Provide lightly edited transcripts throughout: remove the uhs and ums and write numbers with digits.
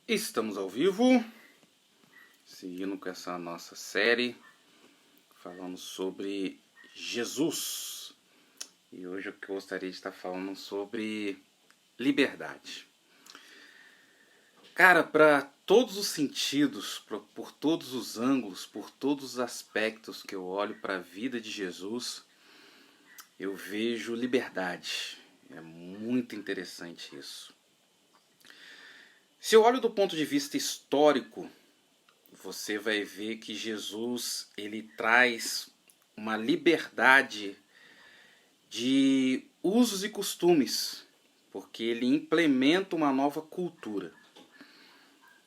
Estamos ao vivo, seguindo com essa nossa série, falando sobre Jesus. E hoje eu gostaria de estar falando sobre liberdade. Cara, para todos os sentidos, por todos os ângulos, por todos os aspectos que eu olho para a vida de Jesus, eu vejo liberdade. É muito interessante isso. Se eu olho do ponto de vista histórico, você vai ver que Jesus ele traz uma liberdade de usos e costumes, porque ele implementa uma nova cultura.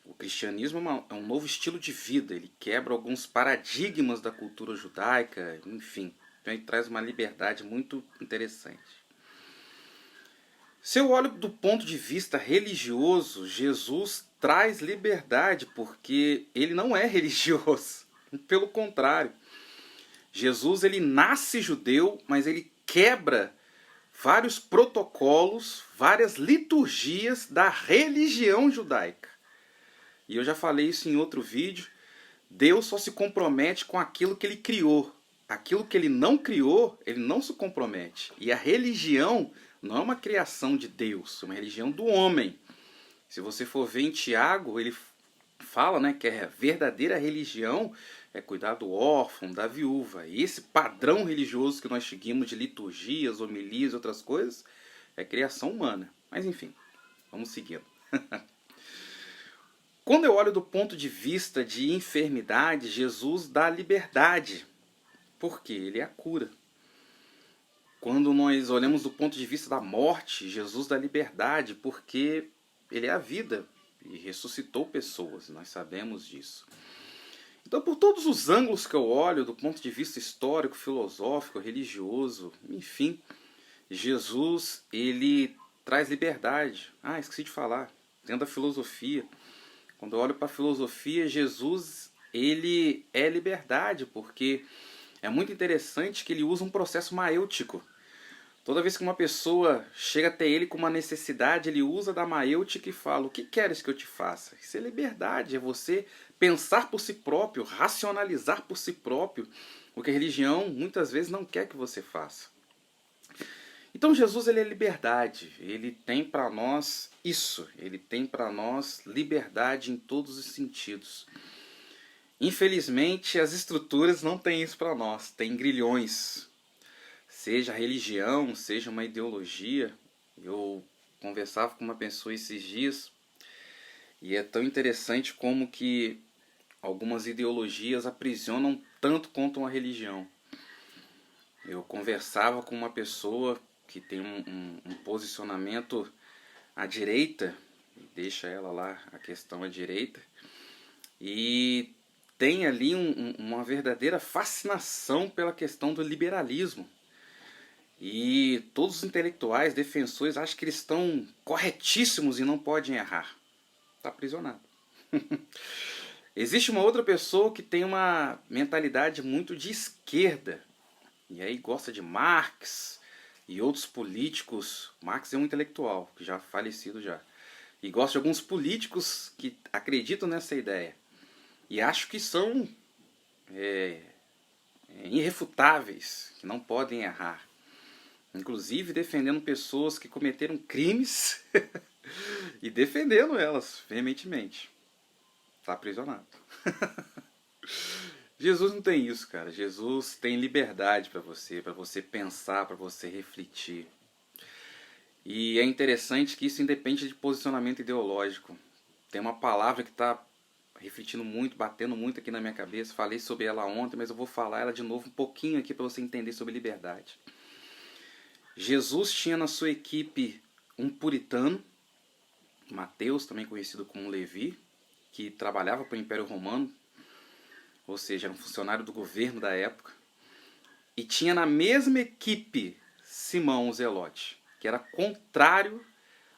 O cristianismo é um novo estilo de vida, ele quebra alguns paradigmas da cultura judaica, enfim, então ele traz uma liberdade muito interessante. Se eu olho do ponto de vista religioso, Jesus traz liberdade porque ele não é religioso. Pelo contrário, Jesus ele nasce judeu, mas ele quebra vários protocolos, várias liturgias da religião judaica. E eu já falei isso em outro vídeo. Deus só se compromete com aquilo que ele criou. Aquilo que ele não criou, ele não se compromete. E a religião não é uma criação de Deus, é uma religião do homem. Se você for ver em Tiago, ele fala, né, que a verdadeira religião é cuidar do órfão, da viúva. E esse padrão religioso que nós seguimos de liturgias, homilias e outras coisas, é criação humana. Mas enfim, vamos seguindo. Quando eu olho do ponto de vista de enfermidade, Jesus dá liberdade, porque ele é a cura. Quando nós olhamos do ponto de vista da morte, Jesus dá liberdade, porque ele é a vida e ressuscitou pessoas, nós sabemos disso. Então, por todos os ângulos que eu olho, do ponto de vista histórico, filosófico, religioso, enfim, Jesus, ele traz liberdade. Ah, esqueci de falar, dentro da filosofia. Quando eu olho para a filosofia, Jesus, ele é liberdade, porque é muito interessante que ele usa um processo maêutico. Toda vez que uma pessoa chega até ele com uma necessidade, ele usa da maêutica e fala: o que queres que eu te faça? Isso é liberdade, é você pensar por si próprio, racionalizar por si próprio, o que a religião muitas vezes não quer que você faça. Então Jesus ele é liberdade, ele tem para nós isso, ele tem para nós liberdade em todos os sentidos. Infelizmente as estruturas não têm isso para nós, tem grilhões. Seja religião, seja uma ideologia. Eu conversava com uma pessoa esses dias e é tão interessante como que algumas ideologias aprisionam tanto quanto uma religião. Eu conversava com uma pessoa que tem um posicionamento à direita, deixa ela lá a questão à direita, e tem ali uma verdadeira fascinação pela questão do liberalismo. E todos os intelectuais, defensores, acham que eles estão corretíssimos e não podem errar. Está aprisionado. Existe uma outra pessoa que tem uma mentalidade muito de esquerda. E aí gosta de Marx e outros políticos. Marx é um intelectual, que já falecido já. E gosta de alguns políticos que acreditam nessa ideia. E acho que são irrefutáveis, que não podem errar. Inclusive defendendo pessoas que cometeram crimes e defendendo elas veementemente. Está aprisionado. Jesus não tem isso, cara. Jesus tem liberdade para você pensar, para você refletir. E é interessante que isso independe de posicionamento ideológico. Tem uma palavra que está refletindo muito, batendo muito aqui na minha cabeça. Falei sobre ela ontem, mas eu vou falar ela de novo um pouquinho aqui para você entender sobre liberdade. Jesus tinha na sua equipe um puritano, Mateus, também conhecido como Levi, que trabalhava para o Império Romano, ou seja, era um funcionário do governo da época. E tinha na mesma equipe Simão o Zelote, que era contrário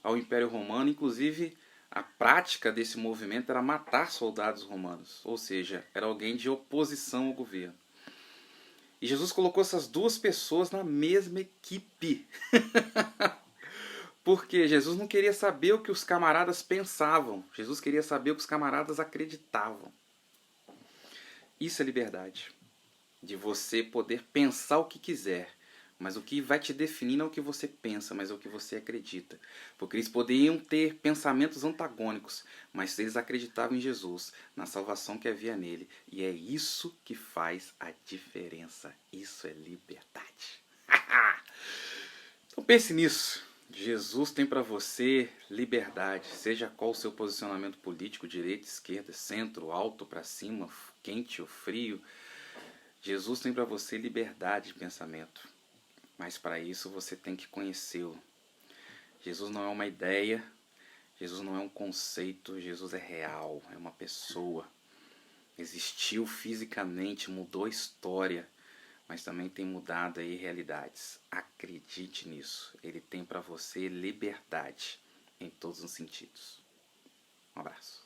ao Império Romano. Inclusive, a prática desse movimento era matar soldados romanos, ou seja, era alguém de oposição ao governo. E Jesus colocou essas duas pessoas na mesma equipe. Porque Jesus não queria saber o que os camaradas pensavam. Jesus queria saber o que os camaradas acreditavam. Isso é liberdade. De você poder pensar o que quiser. Mas o que vai te definir não é o que você pensa, mas é o que você acredita. Porque eles poderiam ter pensamentos antagônicos, mas eles acreditavam em Jesus, na salvação que havia nele. E é isso que faz a diferença. Isso é liberdade. Então pense nisso. Jesus tem para você liberdade, seja qual o seu posicionamento político, direita, esquerda, centro, alto para cima, quente ou frio. Jesus tem para você liberdade de pensamento, mas para isso você tem que conhecê-lo. Jesus não é uma ideia, Jesus não é um conceito, Jesus é real, é uma pessoa. Existiu fisicamente, mudou a história, mas também tem mudado aí realidades. Acredite nisso. Ele tem para você liberdade em todos os sentidos. Um abraço.